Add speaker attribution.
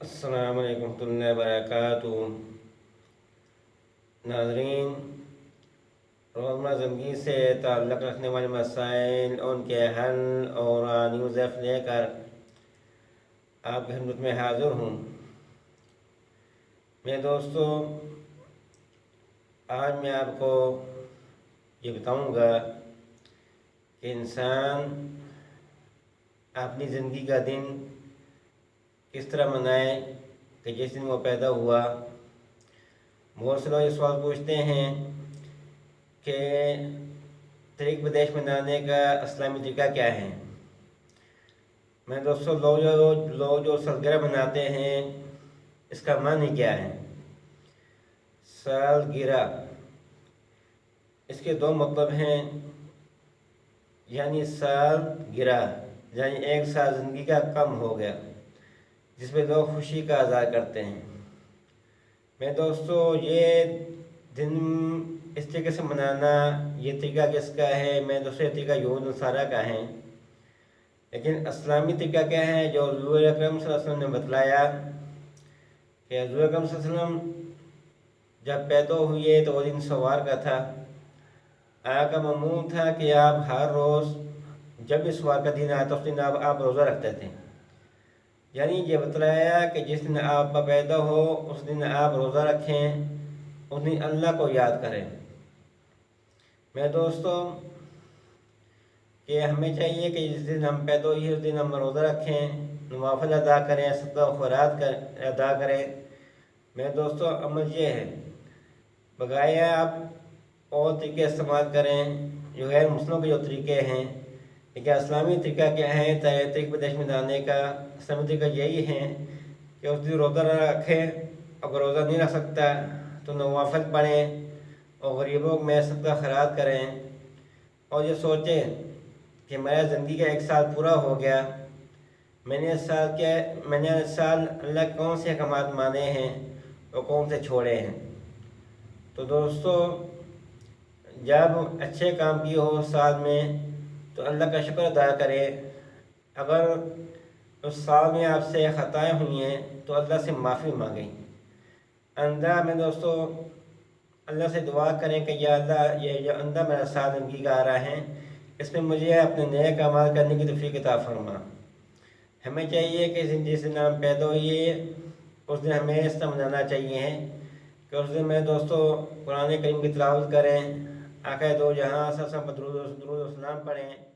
Speaker 1: अस्सलाम वालेकुम रहमतुल्लाहि व बरकातुहू। नाज़रीन, रोज़मर्रा ज़िंदगी से ताल्लुक़ रखने वाले मसाइल, उनके हल और न्यूज़ लेकर आपकी खिदमत में हाज़िर हूँ। मेरे दोस्तों, आज मैं आपको ये बताऊँगा कि इंसान अपनी ज़िंदगी का दिन किस तरह मनाए कि जिस दिन वो पैदा हुआ। बहुत से लोग ये सवाल पूछते हैं कि तरीक़ बदेश मनाने का इस्लामी तरीका क्या है। मैं दोस्तों, लोग जो सालगिरह मनाते हैं, इसका मानी क्या है। सालगिरह, इसके दो मतलब हैं। यानी सालगिरह यानी एक साल ज़िंदगी का कम हो गया, जिसमें लोग खुशी का इज़हार करते हैं। मैं दोस्तों, ये दिन इस तरीके से मनाना, ये तरीका किसका है। मैं दोस्तों, ये तरीका यहूद नसारा का है। लेकिन इस्लामी तरीका क्या है, जो हुज़ूर अकरम सल्लल्लाहु अलैहि वसल्लम ने बतलाया कि हुज़ूर अकरम सल्लल्लाहु अलैहि वसल्लम जब पैदा हुए तो वो दिन सवार का था। आपका मामूल था कि आप हर रोज़ जब भी सवार का दिन आता उस दिन आप रोज़ा रखते थे। यानी ये बतलाया कि जिस दिन आप पैदा हो उस दिन आप रोज़ा रखें, उस दिन अल्लाह को याद करें। मैं दोस्तों, कि हमें चाहिए कि जिस दिन हम पैदा हुए उस दिन हम रोज़ा रखें, नवाफिल अदा करें, सदका खैरात अदा करें। मेरे दोस्तों, अमल ये है, बगाया आप और तरीके इस्तेमाल करें जो गैर मुस्लिमों के जो तरीके हैं। लेकिन इस्लामी तरीका क्या है, तरीक़ बदेश में जाने का इस्लामी तरीका यही है कि उस दिन रोज़ा रखें। अगर रोज़ा नहीं रख सकता तो नवाफिल पढ़ें और गरीबों में सदका खैरात करें। और ये सोचें कि मेरा ज़िंदगी का एक साल पूरा हो गया, मैंने इस साल अल्लाह के कौन से अहकामात माने हैं और कौन से छोड़े हैं। तो दोस्तों, जब अच्छे काम किए हो साल में तो अल्लाह का शुक्र अदा करें। अगर उस साल में आपसे ख़ताएँ हुई हैं तो अल्लाह से माफ़ी मांगें। अंधा में दोस्तों अल्लाह से दुआ करें कि या अल्लाह, ये जो अंधा मेरा साल ज़िंदगी का आ रहा है, इसमें मुझे अपने नेक अमाल करने की तौफ़ीक़ अता फरमा। हमें चाहिए कि जिस दिन हम पैदा हुए उस दिन हमें इस तरह मनाना चाहिए कि उस दिन में दोस्तों कुरान करीम की तिलावत करें, आक़ा दो जहाँ सब दुरूद व सलाम पढ़ें।